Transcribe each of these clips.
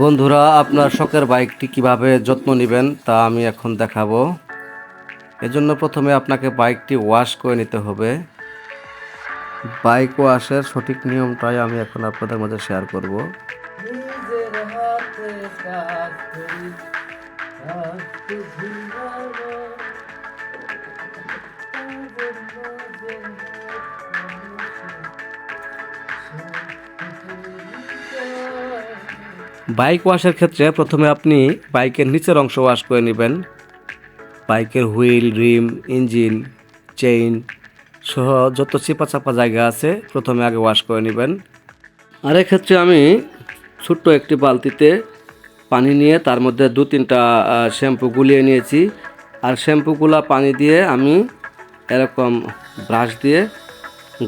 বন্ধুরা, আপনার শখের বাইকটি কিভাবে যত্ন নেবেন তা আমি এখন দেখাবো। এজন্য প্রথমে আপনাকে বাইকটি ওয়াশ করে নিতে হবে। বাইক ওয়াশের সঠিক নিয়মটাই আমি এখন আপনাদের মাঝে শেয়ার করব। নিজের হাতে কাজ করি, কাজ তো ভিড়ানো, কাজের মাঝে বাইক ওয়াশের ক্ষেত্রে প্রথমে আপনি বাইকের নিচের অংশ ওয়াশ করে নেবেন। বাইকের হুইল, রিম, ইঞ্জিন, চেইন সহ যত চিপা চাপা জায়গা আছে প্রথমে আগে ওয়াশ করে নেবেন। আর এক্ষেত্রে আমি ছোট্ট একটি বালতিতে পানি নিয়ে তার মধ্যে 2-3টা শ্যাম্পু গুলিয়ে নিয়েছি। আর শ্যাম্পুগুলা পানি দিয়ে আমি এরকম ব্রাশ দিয়ে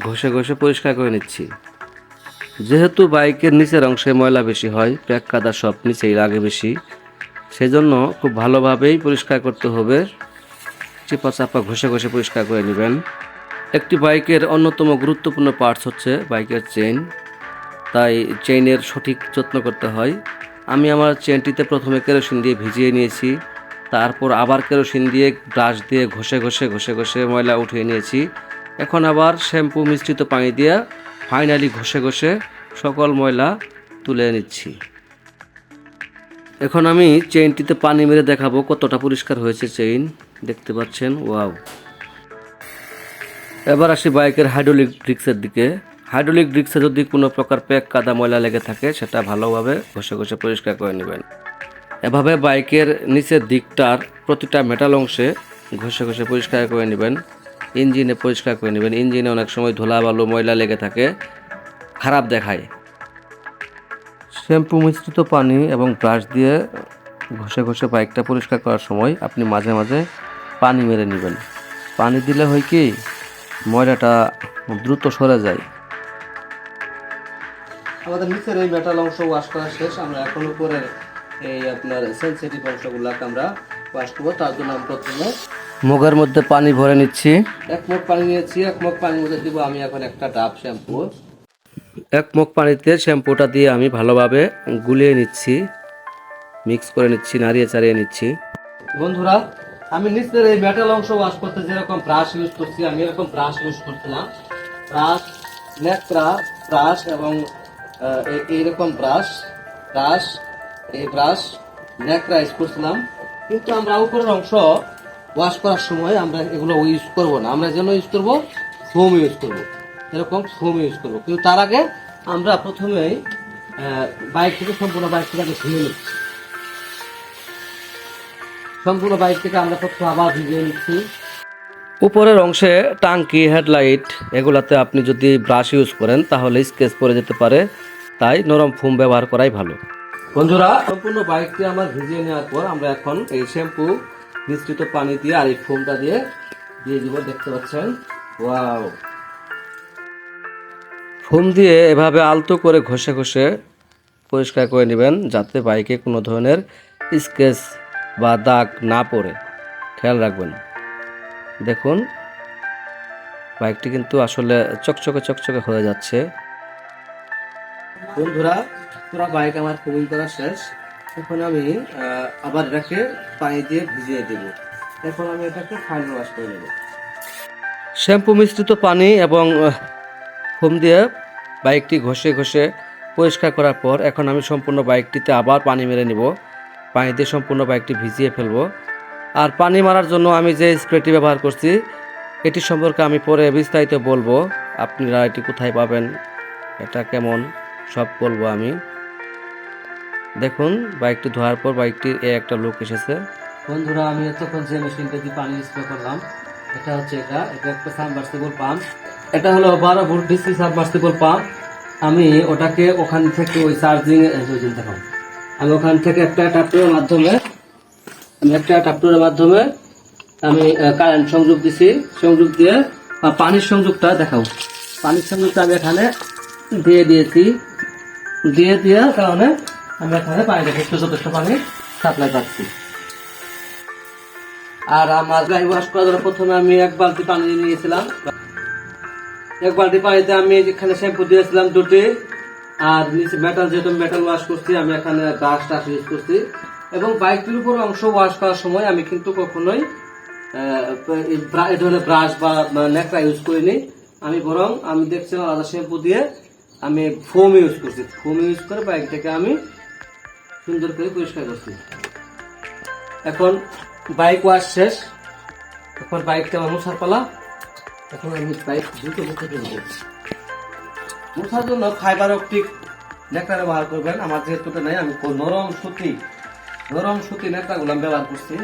ঘষে ঘষে পরিষ্কার করে নিচ্ছি। যেহেতু বাইকের নিচের অংশে ময়লা বেশি হয়, প্যাক কাদা সব নিচেই লাগে বেশি, সেজন্য খুব ভালোভাবেই পরিষ্কার করতে হবে। চিপা চাপা ঘষে ঘষে পরিষ্কার করে নেবেন। একটি বাইকের অন্যতম গুরুত্বপূর্ণ পার্টস হচ্ছে বাইকের চেইন, তাই চেইনের সঠিক যত্ন করতে হয়। আমি আমার চেইনটিতে প্রথমে কেরোসিন দিয়ে ভিজিয়ে নিয়েছি, তারপর আবার কেরোসিন দিয়ে ব্রাশ দিয়ে ঘষে ঘষে ঘষে ঘষে ময়লা উঠিয়ে নিয়েছি। এখন আবার শ্যাম্পু মিশ্রিত পানি দিয়ে ফাইনালি ঘষে ঘষে সকল ময়লা তুলে নিচ্ছি। এখন আমি চেইনটিতে পানি মেরে দেখাবো কতটা পরিষ্কার হয়েছে চেইন। দেখতে পাচ্ছেন, ওয়াও। এবার আসি বাইকের হাইড্রোলিক ডিস্কের দিকে। হাইড্রোলিক ডিস্কে যদি কোনো প্রকার প্যাক কাদা ময়লা লেগে থাকে সেটা ভালোভাবে ঘষে ঘষে পরিষ্কার করে নেবেন। এভাবে বাইকের নিচের দিকটার প্রতিটা মেটাল অংশে ঘষে ঘষে পরিষ্কার করে নেবেন। ইঞ্জিনে পরিষ্কার করে নেবেন। ইঞ্জিনে অনেক সময় ধুলা বালু ময়লা লেগে থাকে, খারাপ দেখায়। শ্যাম্পু মিশ্রিত পানি এবং ব্রাশ দিয়ে ঘষে ঘষে বাইকটা পরিষ্কার করার সময় আপনি মাঝে মাঝে পানি মেরে নেবেন। পানি দিলে হয় কি, ময়লাটা দ্রুত সরে যায়। আমাদের নিচের এই মেটাল অংশ ওয়াশ করা শেষ। আমরা এখন উপরের এই আপনার সেনসিটিভ অংশগুলোকে আমরা ওয়াশ করবো। তার জন্য আমি প্রথমে মগের মধ্যে পানি ভরে নিচ্ছি। 1 মগ পানি নিয়েছি। 1 মগ পানির মধ্যে দিব আমি এখন একটা ডাব শ্যাম্পু। 1 মগ পানিতে শ্যাম্পুটা দিয়ে আমি ভালোভাবে গুলিয়ে নিচ্ছি, মিক্স করে নিচ্ছি, নাড়িয়ে চাড়িয়ে নিচ্ছি। বন্ধুরা, আমি নিচের এই মেটাল অংশ ওয়াশ করতে যেরকম ব্রাশ ইউজ করছি, আমি এরকম ব্রাশ ইউজ করছিলাম। ব্রাশ, নেকড়া ব্রাশ এবং এইরকম ব্রাশ ব্রাশ এই ব্রাশ নেকড়া ইউজ করছিলাম। কিন্তু আমরা উপরের অংশ ওয়াশ করার সময় আমরা এগুলো ইউজ করব না। আমরা যেন ইউজ করব ফোম ইউজ করব, এরকম ফোম ইউজ করব। কিন্তু তার আগে আমরা প্রথমেই বাইক থেকে সম্পূর্ণ বাইক থেকে আগে ধুয়ে নিচ্ছি। সম্পূর্ণ বাইক থেকে আমরা প্রথমে আবার ভিজিয়ে নিচ্ছি। উপরের অংশে টাঙ্কি, হেডলাইট এগুলাতে আপনি যদি ব্রাশ ইউজ করেন তাহলে স্কেচ পড়ে যেতে পারে, তাই নরম ফোম ব্যবহার করাই ভালো। বন্ধুরা, সম্পূর্ণ বাইকটি আমার ভিজিয়ে নেওয়ার পর আমরা এখন এই শ্যাম্পু মিশ্রিত পানি দিয়ে আর এই ফোমটা দিয়ে দিব। দেখতে পাচ্ছেন, ওয়াও। ফোম দিয়ে এভাবে আলতো করে ঘষে ঘষে পরিষ্কার করে নেবেন, যাতে বাইকে কোনো ধরনের স্কেচ বা দাগ না পড়ে। খেয়াল রাখবেন। দেখুন, বাইকটি কিন্তু আসলে চকচকে চকচকে হয়ে যাচ্ছে। বন্ধুরা, পুরো বাইক আমার ফোমিং করা শেষ। এখন আমি আবার এটাকে পানি দিয়ে ভিজিয়ে দেব। এখন আমি এটাকে ফাইনাল ওয়াশ করে নেব। শ্যাম্পু মিশ্রিত পানি এবং ফোম দিয়ে বাইকটি ঘষে ঘষে পরিষ্কার করার পর এখন আমি সম্পূর্ণ বাইকটিতে আবার পানি মেরে নেব। পানি দিয়ে সম্পূর্ণ বাইকটি ভিজিয়ে ফেলবো। আর পানি মারার জন্য আমি যে স্প্রেটি ব্যবহার করছি এটি সম্পর্কে আমি পরে বিস্তারিত বলবো। আপনারা এটি কোথায় পাবেন, এটা কেমন, সব বলবো আমি। দেখুন, বাইকটি ধোয়ার পর বাইকটির একটা লুক এসেছে। বন্ধুরা, আমি এতক্ষণ যে মেশিনটা দিয়ে পানি স্প্রে করলাম, এটা হচ্ছে এটা একটা সাবমার্সিবল পাম্প। এটা হলো 12 ভোল্ট ডিসি সাবমার্সিবল পাম্প। আমি ওটাকে ওখান থেকে ওই চার্জিং দেখাবো। আমি ওখান থেকে একটা অ্যাডাপ্টারের মাধ্যমে আমি কারেন্ট সংযোগ দিছি। সংযোগ দিয়ে পানির সংযোগটা দেখাবো। পানির সংযোগটা আমি এখানে দিয়ে দিয়েছি। দেওয়ার কারণে আমি এখানে পানি যথেষ্ট পানি সাপ্লাই পাচ্ছি। আর আমার গাড়ি ওয়াশ করার জন্য প্রথমে আমি 1 বালতি পানি নিয়েছিলাম। 1 বালতি পানিতে আমি এখানে শ্যাম্পু দিয়েছিলাম 2টি, আর নিচে মেটাল, যেহেতু মেটাল ওয়াশ করছি, আমি এখানে ব্রাশ টাশ ইউজ করছি। এবং বাইকটির উপর অংশ ওয়াশ করার সময় আমি কিন্তু কখনোই এই ধরনের ব্রাশ বা ন্যাকড়া ইউজ করিনি। আমি বরং আমি দেখছিলাম আদা শ্যাম্পু দিয়ে আমি ফোম ইউজ করছি। ফোম ইউজ করে বাইকটাকে আমি সুন্দর করে পরিষ্কার করছি। এখন বাইক ওয়াশ শেষ, এখন বাইকটা আমার মোছার পালা। এখন আমি বাইক দ্রুত মুছে ফেলবো। মোছার জন্য ফাইবার অপটিক ন্যাকড়া ব্যবহার করবেন। আমার যেহেতু নাই, আমি নরম সুতি ন্যাকড়াগুলো আমি ব্যবহার করছি।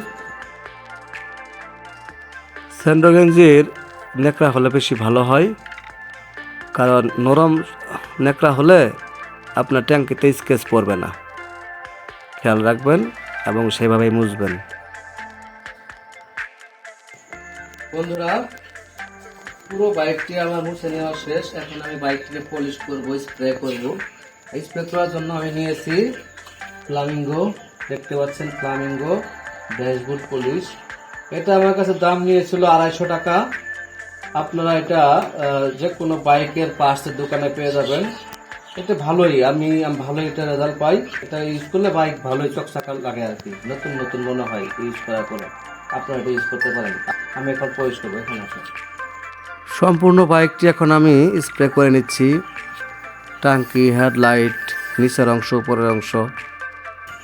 স্যান্ডো গেঞ্জির ন্যাকড়া হলে বেশি ভালো হয়, কারণ নরম ন্যাকড়া হলে আপনার ট্যাঙ্কিতে স্কেচ পড়বে না। খেয়াল রাখবেন এবং সেভাবেই মুছবেন। বন্ধুরা, পুরো বাইকটি আমার মুছে নেওয়া শেষ। এখন আমি বাইকটিকে পলিশ করব, স্প্রে করব। স্প্রে করার জন্য আমি নিয়েছি ফ্লামিঙ্গো, দেখতে পাচ্ছেন ফ্লামিঙ্গো ড্যাশবোর্ড পলিশ। এটা আমার কাছে দাম নিয়েছিল 250 টাকা। আপনারা এটা যে কোনো বাইকের পার্টসের দোকানে পেয়ে যাবেন। এটা ভালোই, আমি ভালোই এটা রেজাল্ট পাই। এটা ইউজ করলে বাইক ভালোই চকচকা লাগে আর কি, নতুন নতুন মনে হয় ইউজ করার পরে। আপনারা এটা ইউজ করতে পারেন। আমি এখন পলিশ করবো। এখন আসেন, সম্পূর্ণ বাইকটি এখন আমি স্প্রে করে নিচ্ছি। টাঙ্কি, হেডলাইট, নিচের অংশ, উপরের অংশ,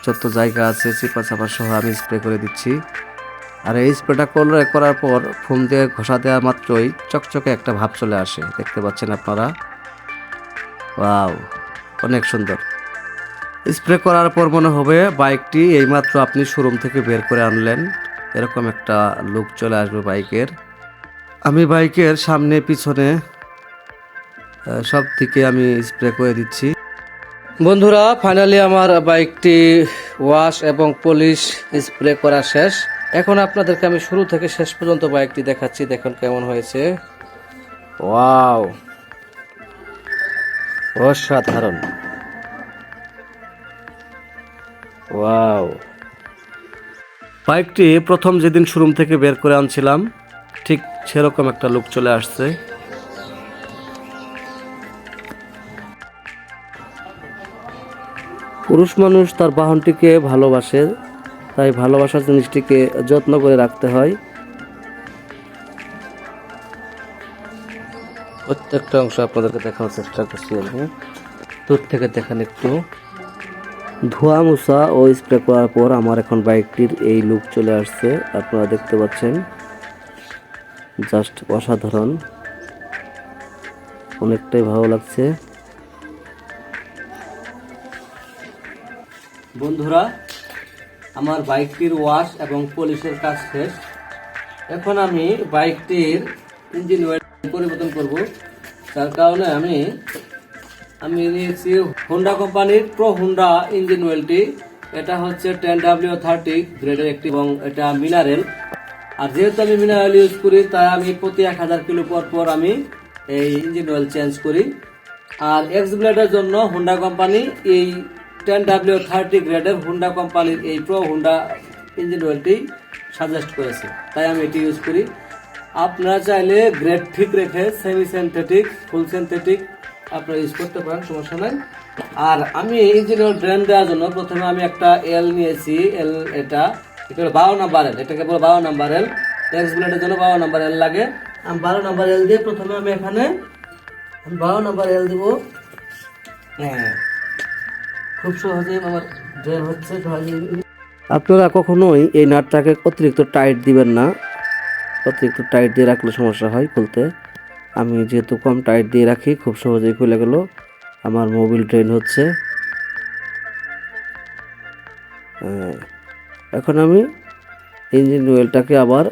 যত জায়গা আছে চিপা চাপা সহ আমি স্প্রে করে দিচ্ছি। আর এই স্প্রেটা করার পর ফোম দিয়ে ঘষা দেওয়া মাত্রই চকচকে একটা ভাব চলে আসে, দেখতে পাচ্ছেন আপনারা। ওয়াও, অনেক সুন্দর। স্প্রে করার পর মনে হবে বাইকটি এইমাত্র আপনি শোরুম থেকে বের করে আনলেন, এরকম একটা লুক চলে আসবে বাইকের। আমি বাইকের সামনে পিছনে সব দিকে আমি স্প্রে করে দিচ্ছি। বন্ধুরা, ফাইনালি আমার বাইকটি ওয়াশ এবং পলিশ স্প্রে করা শেষ। এখন আপনাদেরকে আমি শুরু থেকে শেষ পর্যন্ত বাইকটি দেখাচ্ছি, দেখুন কেমন হয়েছে। ওয়াও, অসাধারণ। ওয়াও, বাইকটি প্রথম যেদিন শোরুম থেকে বের করে আনছিলাম ঠিক সেরকম একটা লুক চলে আসছে। পুরুষ মানুষ তার বাহনটিকে ভালোবাসে, তাই ভালোবাসার জিনিসটিকে যত্ন করে রাখতে হয়। প্রত্যেকটা অংশ আপনাদেরকে দেখানোর চেষ্টা করছি আমি। দূর থেকে দেখেন একটু। ধোয়া মোছা ও স্প্রে করার পর আমার এখন বাইকটির এই লুক চলে আসছে, আপনারা দেখতে পাচ্ছেন। জাস্ট অসাধারণ, অনেকটাই ভালো লাগছে। বন্ধুরা, আমার বাইকটির ওয়াশ এবং পলিশের কাজ শেষ। এখন আমি বাইকটির ইঞ্জিন অয়েল পরিবর্তন করব। তার কারণে আমি নিয়েছি হোন্ডা কোম্পানির প্রো হোন্ডা ইঞ্জিন অয়েলটি। এটা হচ্ছে 10W30 গ্রেডের একটি এবং এটা মিনারেল। আর যেহেতু আমি মিনারেল ইউজ করি, তাই আমি প্রতি 1000 কিলো পর পর আমি এই ইঞ্জিন অয়েল চেঞ্জ করি। আর এক্স ব্লেডের জন্য হোন্ডা কোম্পানি এই 10W30 গ্রেডের হোন্ডা কোম্পানির এই প্রো হোন্ডা ইঞ্জিন অয়েলটি সাজেস্ট করেছে, তাই আমি এটি ইউজ করি। আপনারা চাইলে গ্রেড ঠিক রেখে সেমি সিনথেটিক, ফুল সিনথেটিক আপনারা ইউজ করতে পারেন, সমস্যা নাই। আর আমি ইঞ্জিন অয়েল ড্রেন দেওয়ার জন্য প্রথমে আমি একটা এল নিয়েছি। এটা 12 নাম্বার এল, এটাকে বলে 12 নাম্বার এল। এক্স ব্লেডের জন্য 12 নাম্বার এল লাগে। আমি 12 নাম্বার এল দিয়ে প্রথমে আমি এখানে 12 নাম্বার এল দিব। হ্যাঁ, খুব সহজেই আমার ড্রেন হচ্ছে। আপনারা কখনোই এই নাটটাকে অতিরিক্ত টাইট দিবেন না, অতিরিক্ত টাইট দিয়ে রাখলে সমস্যা হয় খুলতে। আমি যেহেতু কম টাইট দিয়ে রাখি, খুব সহজেই খুলে গেল। আমার মোবিল ড্রেন হচ্ছে। এখন আমি ইঞ্জিন অয়েলটাকে আবার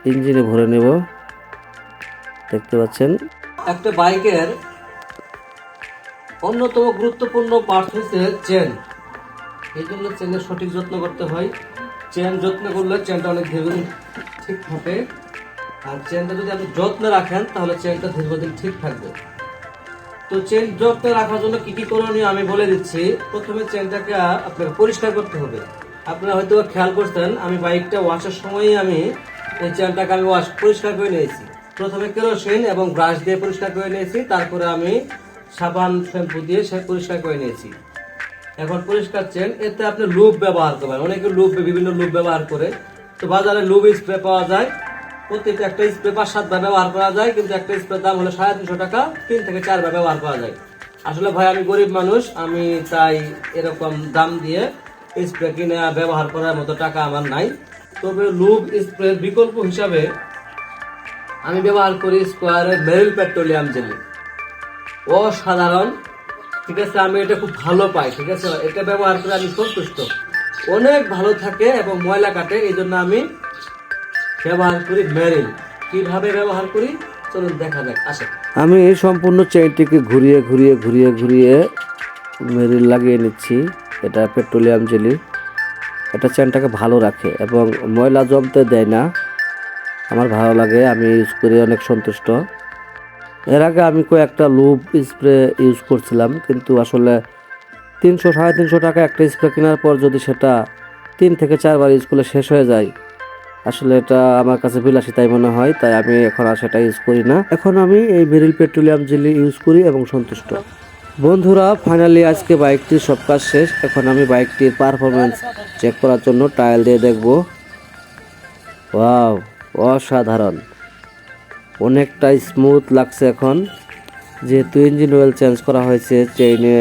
ইঞ্জিনে ভরে নেব, দেখতে পাচ্ছেন। একটা বাইকের অন্যতম গুরুত্বপূর্ণ পার্ট হচ্ছে চেন। এই জন্য চেনের সঠিক যত্ন করতে হয়। চেন যত্ন করলে চেনটা অনেক দীর্ঘদিন ঠিক থাকে। আর চেনটা যদি আপনি যত্নে রাখেন তাহলে চেনটা দীর্ঘদিন ঠিক থাকবে। তো চেন যত্নে রাখার জন্য কি কি করণীয় আমি বলে দিচ্ছি। প্রথমে চেনটাকে আপনাকে পরিষ্কার করতে হবে। আপনারা হয়তো খেয়াল করছেন, আমি বাইকটা ওয়াশের সময়ই আমি এই চেনটাকে পরিষ্কার করে নিয়েছি। প্রথমে কেরোসিন এবং ব্রাশ দিয়ে পরিষ্কার করে নিয়েছি, তারপরে আমি সাবান শ্যাম্পু দিয়ে সে পরিষ্কার করে নিয়েছি। এখন পরিষ্কার চেন, এতে আপনি লুব ব্যবহার করবেন। অনেকে বিভিন্ন লুব ব্যবহার করে, তো বাজারে লুব স্প্রে পাওয়া যায়। প্রত্যেকটা একটা স্প্রে 5-7 বার ব্যবহার করা যায়, কিন্তু একটা স্প্রে দাম হলো 350 টাকা, 3 থেকে 4 বার ব্যবহার করা যায়। আসলে ভাই আমি গরিব মানুষ, আমি তাই এরকম দাম দিয়ে স্প্রে কিনে ব্যবহার করার মতো টাকা আমার নাই। তবে লুব স্প্রের বিকল্প হিসাবে আমি ব্যবহার করি স্কোয়ারের মেরিল পেট্রোলিয়াম জেলি। অসাধারণ, ঠিক আছে, আমি এটা খুব ভালো পাই। ঠিক আছে, এটা ব্যবহার করে আমি সন্তুষ্ট, অনেক ভালো থাকে এবং ময়লা কাটে। এই জন্য আমি ব্যবহার করি মেরিল। কিভাবে ব্যবহার করি চলুন দেখা যাক, আসে। আমি সম্পূর্ণ চেইনটিকে ঘুরিয়ে ঘুরিয়ে ঘুরিয়ে ঘুরিয়ে মেরিল লাগিয়ে নিচ্ছি। এটা পেট্রোলিয়াম জেলি, এটা চেনটাকে ভালো রাখে এবং ময়লা জমতে দেয় না। আমার ভালো লাগে, আমি ইউজ করি, অনেক সন্তুষ্ট। এর আগে আমি কয়েকটা লুব স্প্রে ইউজ করছিলাম, কিন্তু আসলে 300-350 টাকা একটা স্প্রে কেনার পর যদি সেটা 3 থেকে 4 বার ইউজ করলে শেষ হয়ে যায়, আসলে এটা আমার কাছে বিলাসিতাই মনে হয়। তাই আমি এখন আর সেটা ইউজ করি না। এখন আমি এই মেরিল পেট্রোলিয়াম জেলি ইউজ করি এবং সন্তুষ্ট। বন্ধুরা, ফাইনালি আজকে বাইকটির সব কাজ শেষ। এখন আমি বাইকটির পারফরমেন্স চেক করার জন্য ট্রায়াল দিয়ে দেখব। ওয়াও, অসাধারণ, অনেকটা স্মুথ লাগছে। এখন যেহেতু ইঞ্জিন অয়েল চেঞ্জ করা হয়েছে, চেইনে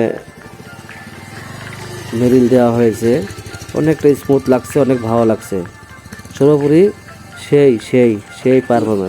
মেরিল দেওয়া হয়েছে, অনেকটা স্মুথ লাগছে, অনেক ভালো লাগছে। সর্বোপরি সেই সেই সেই পারফরমেন্স।